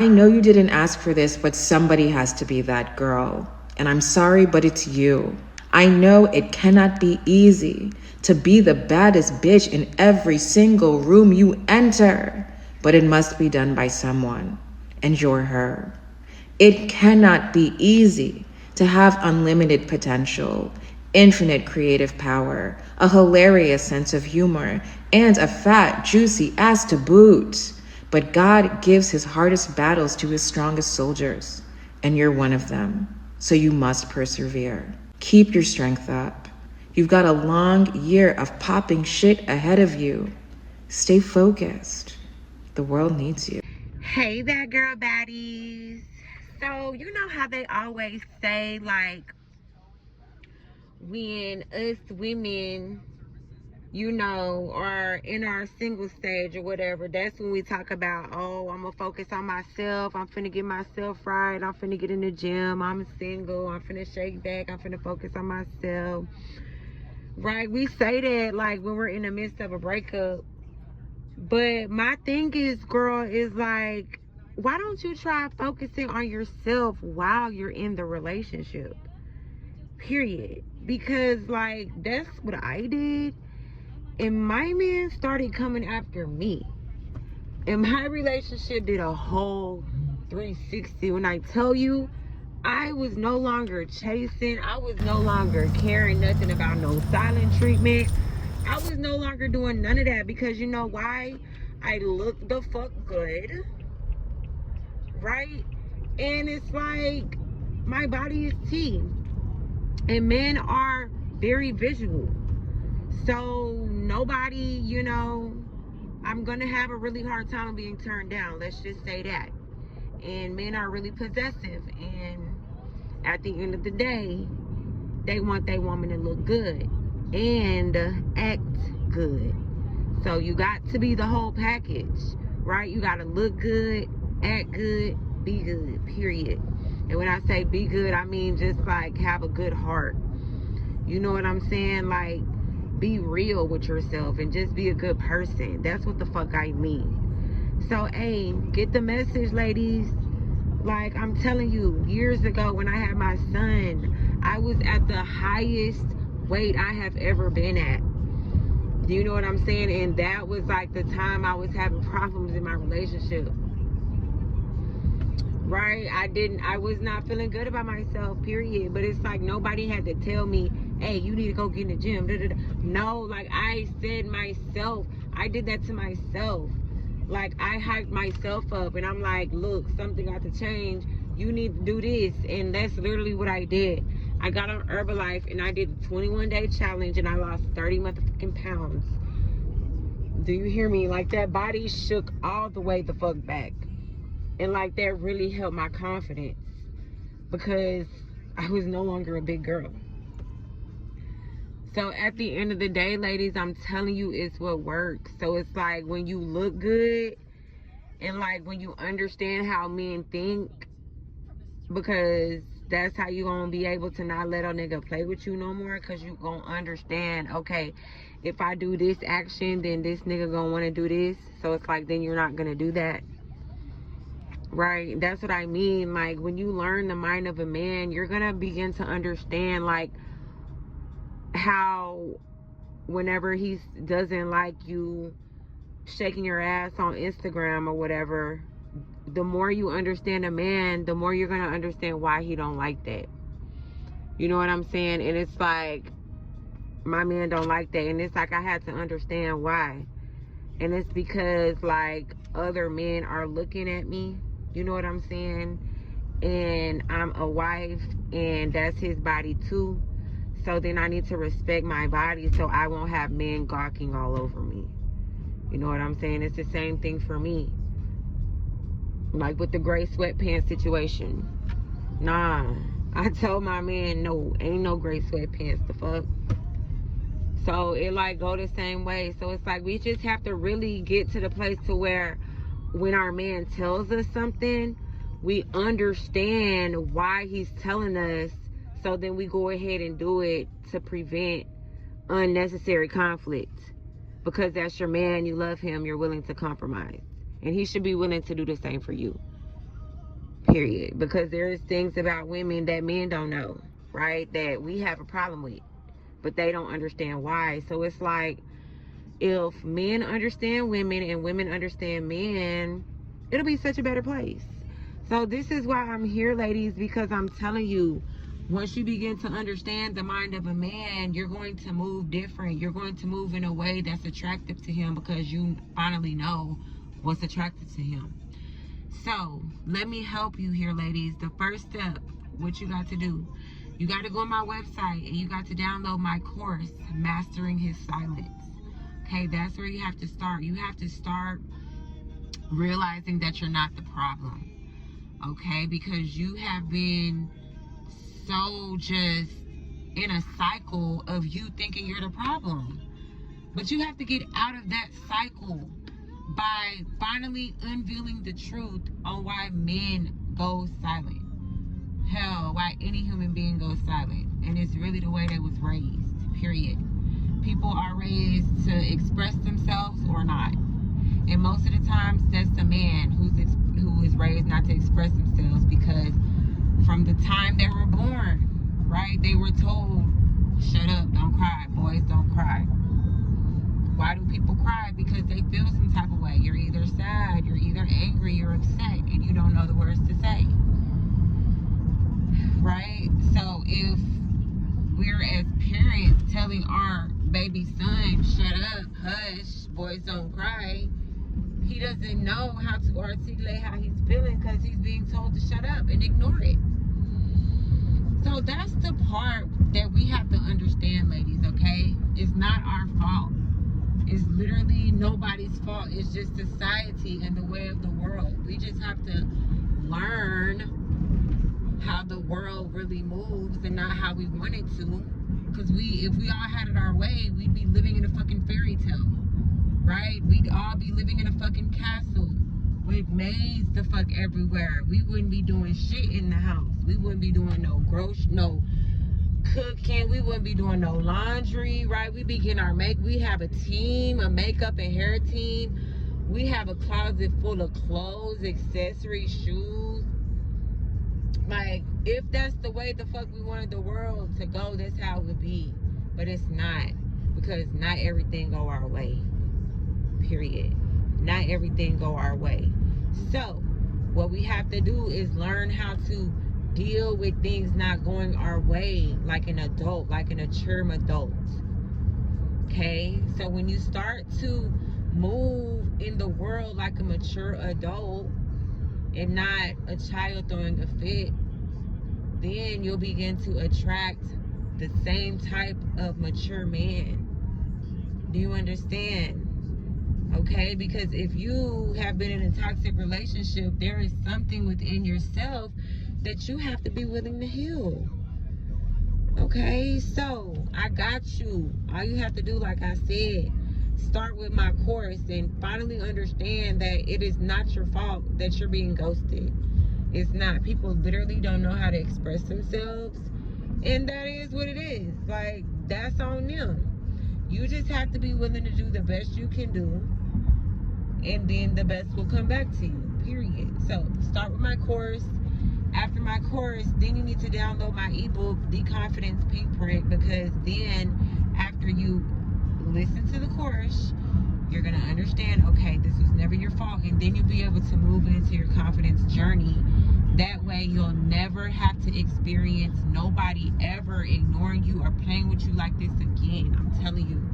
I know you didn't ask for this, but somebody has to be that girl. And I'm sorry, but it's you. I know it cannot be easy to be the baddest bitch in every single room you enter, but it must be done by someone, and you're her. It cannot be easy to have unlimited potential, infinite creative power, a hilarious sense of humor, and a fat, juicy ass to boot. But God gives his hardest battles to his strongest soldiers, and you're one of them. So you must persevere. Keep your strength up. You've got a long year of popping shit ahead of you. Stay focused. The world needs you. Hey there, girl baddies. So, you know how they always say, like, when us women, are in our single stage or whatever, that's when we talk about, oh, I'm gonna focus on myself. I'm finna get myself right. I'm finna get in the gym. I'm single. I'm finna shake back. I'm finna focus on myself. Right? We say that, like, when we're in the midst of a breakup. But my thing is, girl, is like, why don't you try focusing on yourself while you're in the relationship? Period. Because, like, that's what I did. And my man started coming after me. And my relationship did a whole 360. When I tell you, I was no longer chasing. I was no longer caring nothing about no silent treatment. I was no longer doing none of that because you know why? I look the fuck good, right? And it's like my body is tea, and men are very visual. So nobody, I'm gonna have a really hard time being turned down. Let's just say that. And men are really possessive, and at the end of the day, they want their woman to look good and act good. So you got to be the whole package, right? You got to look good, act good, be good, period. And when I say be good, I mean just like have a good heart. You know what I'm saying? Like, be real with yourself and just be a good person. That's what the fuck I mean. So, hey, get the message, ladies. Like, I'm telling you, years ago when I had my son, I was at the highest weight I have ever been at. Do you know what I'm saying? And that was like the time I was having problems in my relationship. Right? I was not feeling good about myself, period. But it's like nobody had to tell me, hey, you need to go get in the gym. Da, da, da. No, like I said myself, I did that to myself. Like I hyped myself up and I'm like, look, something got to change. You need to do this. And that's literally what I did. I got on Herbalife and I did the 21-day challenge and I lost 30 motherfucking pounds. Do you hear me? Like that body shook all the way the fuck back. And like that really helped my confidence because I was no longer a big girl. So at the end of the day, ladies, I'm telling you, it's what works. So it's like when you look good and like when you understand how men think, because that's how you gonna be able to not let a nigga play with you no more, because you gonna understand, okay, if I do this action, then this nigga gonna want to do this. So it's like then you're not gonna do that. Right? That's what I mean. Like when you learn the mind of a man, you're gonna begin to understand like how whenever he doesn't like you shaking your ass on Instagram or whatever, the more you understand a man, the more you're gonna understand why he don't like that. You know what I'm saying? And it's like my man don't like that, and it's like I had to understand why. And it's because like other men are looking at me, you know what I'm saying? And I'm a wife and that's his body too. So then I need to respect my body so I won't have men gawking all over me. You know what I'm saying? It's the same thing for me. Like with the gray sweatpants situation. Nah. I told my man, no, ain't no gray sweatpants, the fuck. So it like go the same way. So it's like we just have to really get to the place to where when our man tells us something, we understand why he's telling us. So then we go ahead and do it to prevent unnecessary conflict. Because that's your man, you love him, you're willing to compromise. And he should be willing to do the same for you. period. Because there's things about women that men don't know, right, that we have a problem with, but they don't understand why. So it's like, if men understand women and women understand men, it'll be such a better place. So this is why I'm here, ladies, because I'm telling you, once you begin to understand the mind of a man, you're going to move different. You're going to move in a way that's attractive to him, because you finally know what's attractive to him. So let me help you here, ladies. The first step, what you got to do, you got to go on my website and you got to download my course, Mastering His Silence. Okay, that's where you have to start. You have to start realizing that you're not the problem. Okay, because you have been so just in a cycle of you thinking you're the problem. But you have to get out of that cycle by finally unveiling the truth on why men go silent. Hell, why any human being goes silent. And it's really the way they was raised, period. People are raised to express themselves or not. And most of the times, that's the man who is raised not to express themselves, because from the time they were born, right, they were told, shut up, don't cry, boys don't cry. Why do people cry? Because they feel some type of way. You're either sad, you're either angry, you're upset, and you don't know the words to say. Right? So if we're as parents telling our baby son, shut up, hush, boys don't cry, he doesn't know how to articulate how he's feeling because he's being told to shut up and ignore it. So that's the part that we have to understand, ladies, okay? It's not our fault. It's literally nobody's fault. It's just society and the way of the world. We just have to learn how the world really moves and not how we want it to. Because if we all had it our way, we'd be living in a fucking fairy tale, right? We'd all be living in a fucking castle with maids the fuck everywhere. We wouldn't be doing shit in the house. We wouldn't be doing no cooking. We wouldn't be doing no laundry, right? We be getting our we have a team, a makeup and hair team. We have a closet full of clothes, accessories, shoes. Like, if that's the way the fuck we wanted the world to go, that's how it would be. But it's not, because not everything go our way, period. Not everything go our way. So what we have to do is learn how to deal with things not going our way, like an adult, like a mature adult. Okay, so when you start to move in the world like a mature adult and not a child throwing a fit, then you'll begin to attract the same type of mature man. Do you understand? Okay, because if you have been in a toxic relationship, there is something within yourself that you have to be willing to heal. Okay, so I got you. All you have to do, like I said, start with my course and finally understand that it is not your fault that you're being ghosted. It's not. People literally don't know how to express themselves, and that is what it is. Like, that's on them. You just have to be willing to do the best you can do, and then the best will come back to you, period. So start with my course. After my course, then you need to download my ebook, The Confident Pinkprint, because then after you listen to the course, you're going to understand, okay, this was never your fault, and then you'll be able to move into your confidence journey. That way you'll never have to experience nobody ever ignoring you or playing with you like this again. I'm telling you.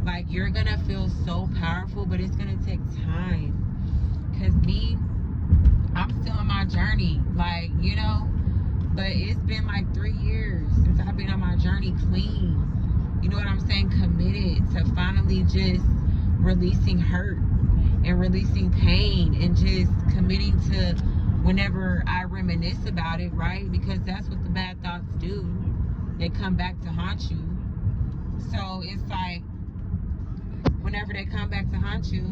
Like, you're going to feel so powerful, but it's going to take time. Because I'm still on my journey, like, you know, but it's been like 3 years since I've been on my journey clean. You know what I'm saying? Committed to finally just releasing hurt and releasing pain and just committing to whenever I reminisce about it, right? Because that's what the bad thoughts do. They come back to haunt you. So it's like, whenever they come back to haunt you,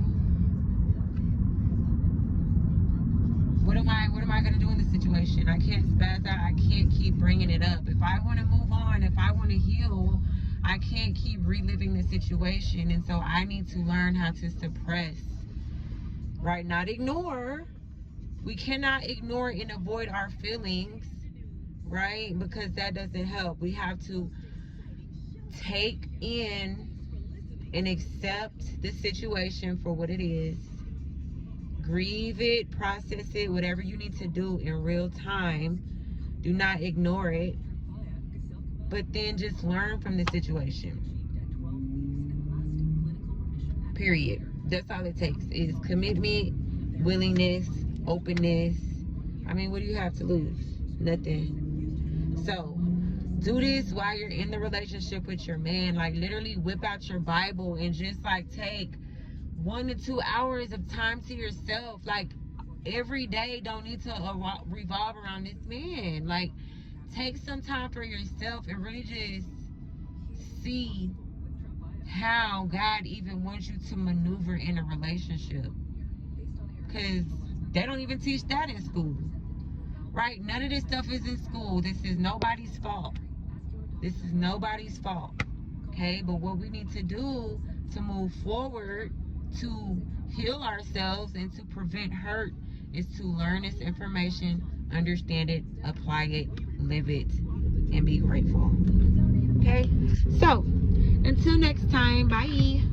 what am I going to do in this situation? I can't spaz out. I can't keep bringing it up. If I want to move on, if I want to heal, I can't keep reliving the situation. And so I need to learn how to suppress, right? Not ignore, We cannot ignore and avoid our feelings, right? Because that doesn't help. We have to take in and accept the situation for what it is. Grieve it, process it, whatever you need to do in real time. Do not ignore it. But then just learn from the situation. Period. That's all it takes is commitment, willingness, openness. I mean, what do you have to lose? Nothing. So do this while you're in the relationship with your man. Like literally whip out your Bible and just like take 1 to 2 hours of time to yourself. Like every day don't need to revolve around this man. Like take some time for yourself and really just see how God even wants you to maneuver in a relationship. Because they don't even teach that in school. Right? None of this stuff is in school. This is nobody's fault. This is nobody's fault. Okay? But what we need to do to move forward, to heal ourselves and to prevent hurt is to learn this information, understand it, apply it, live it, and be grateful. Okay? So, until next time, bye.